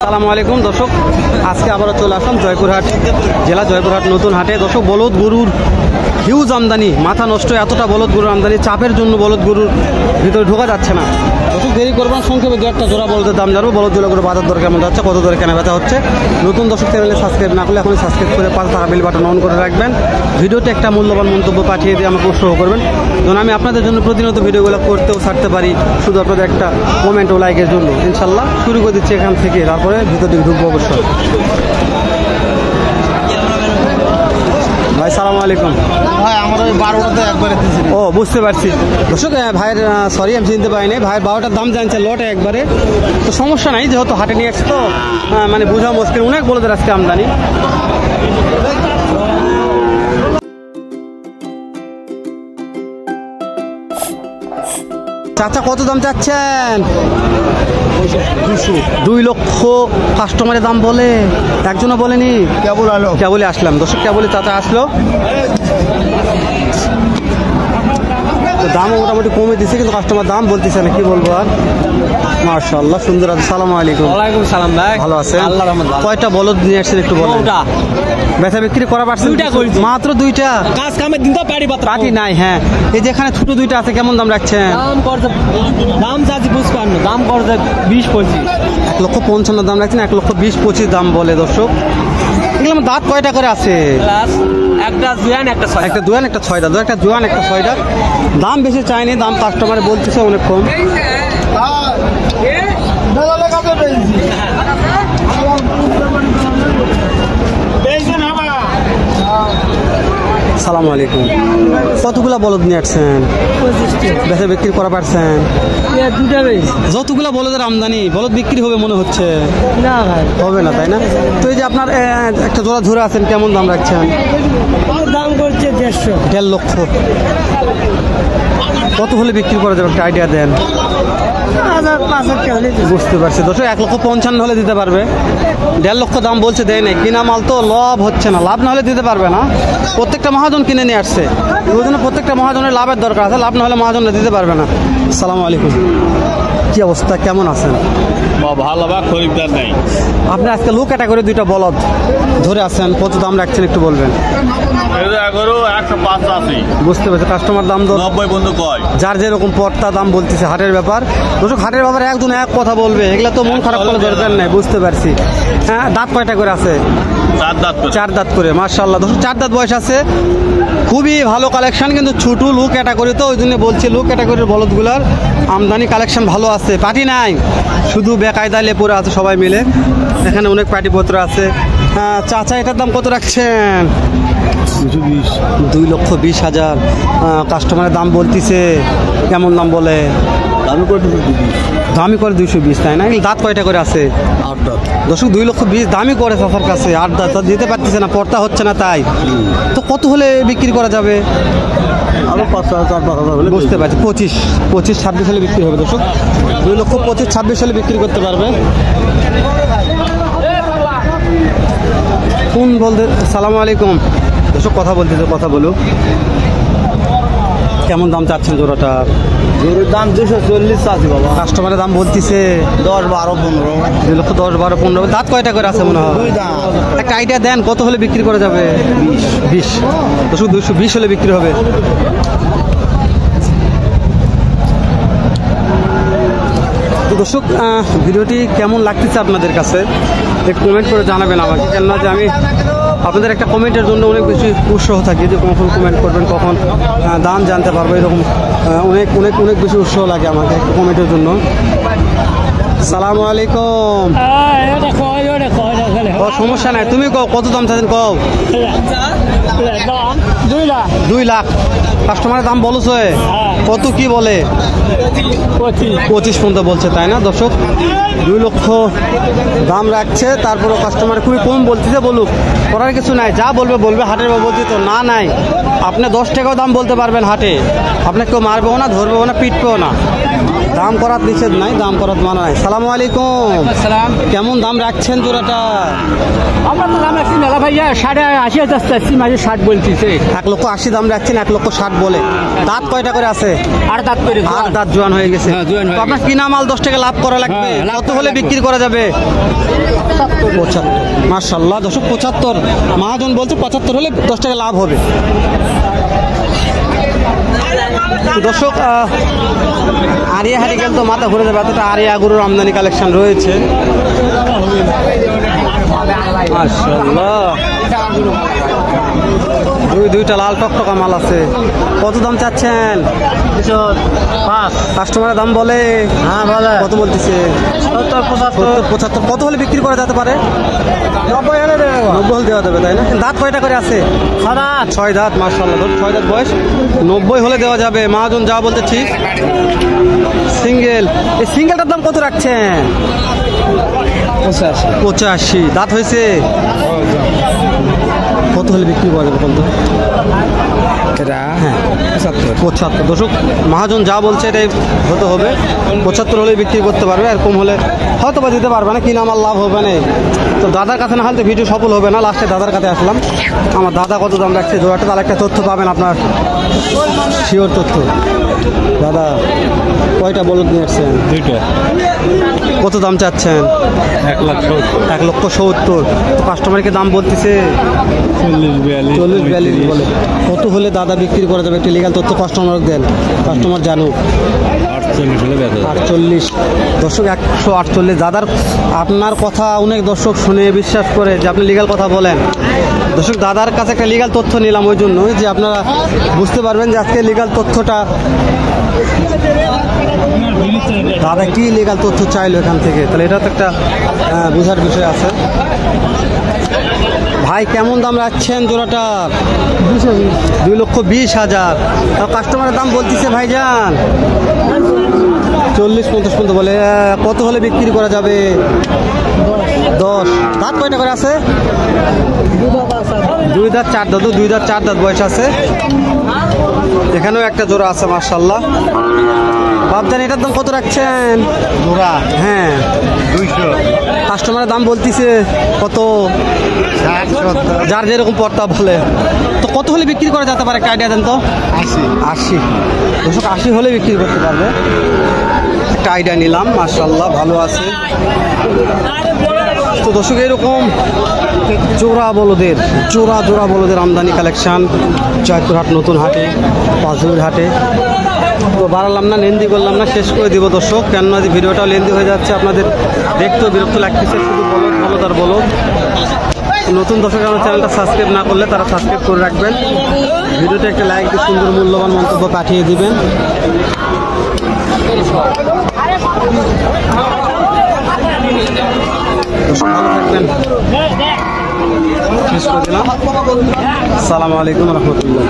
আসসালামু আলাইকুম দর্শক, আজকে আবারও চলে আসলাম জয়পুরহাট জেলা জয়পুরহাট নতুন হাটে। দর্শক, বলদ গরুর হিউজ আমদানি, মাথা নষ্ট, এতটা বলদ গরুর আমদানি, চাপের জন্য বলদ গরুর ভিতরে ঢোকা যাচ্ছে না। দর্শক, দেরি করবেন, সংক্ষেপে দু একটা জোড়া বলদের দাম জানবো, বলদ জোড়া করে বাজার দর কেমন যাচ্ছে, কত দরে কেনা বেচা হচ্ছে। নতুন দর্শক চ্যানেলে সাবস্ক্রাইব না করলে এখনই সাবস্ক্রাইব করে পাশে থাকা বেল বাটন অন করে রাখবেন। ভিডিওতে একটা মূল্যবান মন্তব্য পাঠিয়ে দিয়ে আমাকে উৎসাহ করবেন, যেন আমি আপনাদের জন্য প্রতিনিয়ত ভিডিওগুলো করতেও ছাড়তে পারি, শুধু আপনাদের একটা কমেন্ট ও লাইকের জন্য। ইনশাল্লাহ শুরু করে দিচ্ছি এখান থেকে, তারপরে ভিতর দিকে ঢুকবো অবশ্যই। ভাই সালাম আলাইকুম। ভাই আমার ওই 12টাতে একবারে দিয়েছি। ও, বুঝতে পারছি দর্শক, ভাইয়ের সরি আমি চিনতে পারিনি, ভাইয়ের 12টার দাম জানছে লটে একবারে। তো সমস্যা নাই, যেহেতু হাটে নিয়ে আসছে তো মানে বোঝা মুশকিল, অনেক বলদের আজকে আমদানি। চাচা কত দাম চাচ্ছেন? 2 লক্ষ কাস্টমারের দাম বলে, একজনও বলেনি, কেবলই আসলাম দর্শক, কেবলই চাচা আসলো। দামও মোটামুটি কমে দিচ্ছে, কিন্তু কাস্টমার দাম বলতেছে না, কি বলবো আর। মাশাআল্লাহ, সুন্দর আছে। সালাম আলাইকুম। ওয়ালাইকুম সালাম ভাই, ভালো আছেন? আল্লাহর রহমতে। কয়টা বলদ নিয়ে আসছেন একটু বলুন। বেচা বিক্রি করা পারছেন? 2টা করেছি। মাত্র 2টা? কাজ কামের দিন তো পাটি নাই। হ্যাঁ, এই যে এখানে ছোট 2টা আছে, কেমন দাম রাখছেন? দাম চাচ্ছি 55, দাম করছে 20-25। 1,55,000 দাম রাখছেন, 1,20,25 দাম বলে দর্শক। এগুলো দাঁত কয়টা করে আছে? একটা জুয়ান একটা ছয়, একটা দুয়ান একটা ছয়টা, একটা জোয়ান একটা ছয়টা। দাম বেশি চাইনি, দাম কাস্টমার বলতেছে অনেক কম। সালাম আলাইকুম। কতগুলা বলদ নিয়ে আসছেন? 25টা। বেচা বিক্রি করা পারছেন? 2টা বেশ। যতগুলা বলদের আমদানি, বলদ বিক্রি হবে মনে হচ্ছে? না ভাই, হবে না, তাই না? তো এই যে আপনার একটা জোড়া ধরে আছেন, কেমন দাম রাখছেন? দাম করছে 150। 1.5 লক্ষ। কত হলে বিক্রি করা যাবে, একটা আইডিয়া দেন। 5,000 হলে বুঝতে পারছি দর্শক, 1,55,000 হলে দিতে পারবে। 1.5 লক্ষ দাম বলছে, দেয় নাই। কিনা মাল তো লাভ হচ্ছে না, লাভ না হলে দিতে পারবে না। প্রত্যেকটা মহাজন কিনে নিয়ে আসছে, ওই জন্য প্রত্যেকটা মহাজনের লাভের দরকার আছে, লাভ না হলে মহাজনরা দিতে পারবে না। আসসালামু আলাইকুম। কি অবস্থা, কেমন আছেন? ভালো বা খরিদ্দার নেই। আপনি আজকে লো ক্যাটাগরি 2টা বলদ ধরে আছেন, কত দাম রাখছেন একটু বলবেন? 185 বুঝতে পারছি, কাস্টমার দাম 90 বন্ধু কয়, যার যেরকম পট্টা দাম বলতেছে। হাটের ব্যাপার দর্শক, হাটের ব্যাপারে একজন এক কথা বলবে, এগুলা তো মন খারাপ করার দরকার নেই। বুঝতে পারছি। হ্যাঁ, দাঁত কয়টা করে আছে? 4 দাঁত করে। মাশাআল্লাহ দর্শক, 4 দাঁত বয়স আছে। খুবই ভালো কালেকশন, কিন্তু ছোট লো ক্যাটাগরি, তো ওই জন্য বলছি লো ক্যাটাগরির বলদগুলার আমদানি কালেকশন ভালো আছে। পাটি নাই, শুধু বেকায়দা লেপুরে আছে সবাই মিলে। এখানে অনেক পাটিপত্র আছে। চাচা, এটার দাম কত রাখছেন? 2,20,000। কাস্টমারের দাম বলতিছে, কেমন দাম বলে? দামি করে 220, তাই না? দাঁত কয়টা করে আছে? 8 দাঁত। দর্শক, 2,20,000 দামি করে চাচার কাছে। 8 দাঁত দিতে পারতেছে না, পড়তা হচ্ছে না, তাই তো। কত হলে বিক্রি করা যাবে? আরো 5,000 হলে বুঝতে পারছি, 25-26 হলে বিক্রি হবে দর্শক। 2,25,000-26 হলে বিক্রি করতে পারবে। কোন বলতে? সালামু আলাইকুম দর্শক, কথা বলতেছে, কথা বলুক। কেমন দাম চাচ্ছেন জোড়াটা? গরুর দাম 240 আছে বাবা। কাস্টমারের দাম বলতেছে 10, 12, 15। 2,10,12,15। দাঁত কয়টা করে আছে মনে হয়? 2 দাঁত। একটা আইডিয়া দেন, কত হলে বিক্রি করা যাবে? 20 দর্শক, 220 হলে বিক্রি হবে। তো দর্শক, ভিডিওটি কেমন লাগতেছে আপনাদের কাছে একটু কমেন্ট করে জানাবেন আমাকে, কেননা যে আমি আপনাদের একটা কমেন্টের জন্য অনেক বেশি উৎসাহ থাকি, যে কখন কমেন্ট করবেন, কখন দাম জানতে পারবো, এরকম অনেক অনেক অনেক বেশি উৎসাহ লাগে আমাকে একটা কমেন্টের জন্য। সালামু আলাইকুম। সমস্যা নাই, তুমি কও কত দাম চাচ্ছেন, কও। 2 লাখ। কাস্টমারের দাম বলছো কত, কি বলে? 25 পর্যন্ত বলছে, তাই না দর্শক? 2 লক্ষ দাম রাখছে, তারপরও কাস্টমার খুবই কম বলতেছে। বলুক, করার কিছু নাই, যা বলবে বলবে। হাটের বাবদ তো না নাই, আপনি 10 টাকাও দাম বলতে পারবেন হাটে, আপনাকে কেউ মারবেও না, ধরবেও না, পিটবেও না। দাম করার নিষেধ নাই, দাম করার মানা নাই। সালামু আলাইকুম। সালাম। কেমন দাম রাখছেন জোড়াটা? আমরা তো দাম রাখছি মেলা ভাইয়া 80,000 চাচ্ছি, মাঝে 60 বলতেছে। 1,80,000 দাম রাখছেন, 1,60,000 বলে। দাঁত কয়টা করে আছে? আর দাঁত করে আর দাঁত জোয়ান হয়ে গেছে। হ্যাঁ, জোয়ান হয়ে তো আপনার কিনা মাল 10 টাকা লাভ করা লাগবে। হ্যাঁ, লাভ কত করা হলে লাগবে। বিক্রি করা যাবে? 75। মাশাআল্লাহ দর্শক 75, মহাজন বলছে 75 হলে 10 টাকা লাভ হবে। তো দর্শক আরিয়া হারি গেল তো মাথা ঘুরে যাবে, এতটা আরিয়া গরুর আমদানি কালেকশন রয়েছে। মাশাআল্লাহ দুইটা লাল টকটকা মাল আছে। কত দাম চাচ্ছেন? 5 কাস্টমারের দাম বলে? হ্যাঁ বলে কত বলতেছে? 70 75 75। কত হলে বিক্রি করা যেতে পারে? 90 হলে দেবে 90 হলে দেওয়া যাবে, তাই না? দাঁত কয়টা করে আছে? 6 দাঁত। মাশাআল্লাহ 6 দাঁত বয়স, 90 হলে দেওয়া যাবে। মহাজন যা বলতে ঠিক। সিঙ্গেল, এই সিঙ্গেলটার দাম কত রাখছেন? 85। দাঁত হয়েছে? কত হলে বিক্রি করা যাবে বলতো? হ্যাঁ 75। দর্শক মহাজন যা বলছে এটাই হতে হবে। 75 হলে বিক্রি করতে পারবে, আর কম হলে হয়তো বা দিতে পারবে না, কিনা আমার লাভ হবে না। তো দাদার কাছে না হলে তো ভিডিও সফল হবে না। লাস্টে দাদার কাছে আসলাম। আমার দাদা কত দাম রাখছে জোড়াটা, তার একটা তথ্য পাবেন আপনার, শিওর তথ্য। দাদা কয়টা বলদ নিয়ে আসছেন? 2টা। কত দাম চাচ্ছেন? 1,70,000। তো কাস্টমারকে দাম বলতেছে 40-42 বলে। কত হলে দাদা বিক্রি করা যাবে? একটি লিগাল তথ্য কাস্টমার দেন, কাস্টমার জানুক। 48। দর্শক 148। দাদার আপনার কথা অনেক দর্শক শুনে বিশ্বাস করে যে আপনি লিগাল কথা বলেন। দর্শক দাদার কাছে একটা লিগাল তথ্য নিলাম ওই জন্য যে আপনারা বুঝতে পারবেন যে আজকে লিগাল তথ্যটা দাদা কি লিগাল তথ্য চাইলো এখান থেকে, তাহলে এটা তো একটা বোঝার বিষয় আছে। ভাই কেমন দাম রাখছেন জোড়াটার? 2,20,000। কাস্টমারের দাম বলতেছে ভাইজান 40-50 পর্যন্ত বলে। কত হলে বিক্রি করা যাবে? 10। দাঁত কয়টা করে আছে? 2 দাঁত 4 দাঁত। 2 দাঁত 4 দাঁত বয়স আছে। এখানেও একটা জোড়া আছে মাশাআল্লাহ। বাপজান এটার দাম কত রাখছেন? জোড়া হ্যাঁ 200। কাস্টমারের দাম বলতেছে কত? 60 যার যেরকম পড়তা বলে। তো কত হলে বিক্রি করা যেতে পারে, একটা আইডিয়া দেন তো? 80। দর্শক 80 হলে বিক্রি করতে পারবে, একটা আইডিয়া নিলাম। মাশাআল্লাহ ভালো আছে। তো দর্শক এরকম জোড়া বলদের আমদানি কালেকশন জয়পুরহাট নতুন হাটে, পাঁচবির হাটে। তো বাড়ালাম না, লেন্দি করলাম না, শেষ করে দিব দর্শক। কেননা যে ভিডিওটাও লেন্দি হয়ে যাচ্ছে, আপনাদের দেখতেও বিরক্ত লাগতেছে, শুধু বলদ আর বলদ। নতুন দর্শক আমার চ্যানেলটা সাবস্ক্রাইব না করলে তারা সাবস্ক্রাইব করে রাখবেন। ভিডিওতে একটা লাইক দিয়ে সুন্দর মূল্যবান মন্তব্য পাঠিয়ে দিবেন। ভালো থাকবেন, শেষ করে দিলাম। আসসালামু আলাইকুম রহমতুল্লাহ।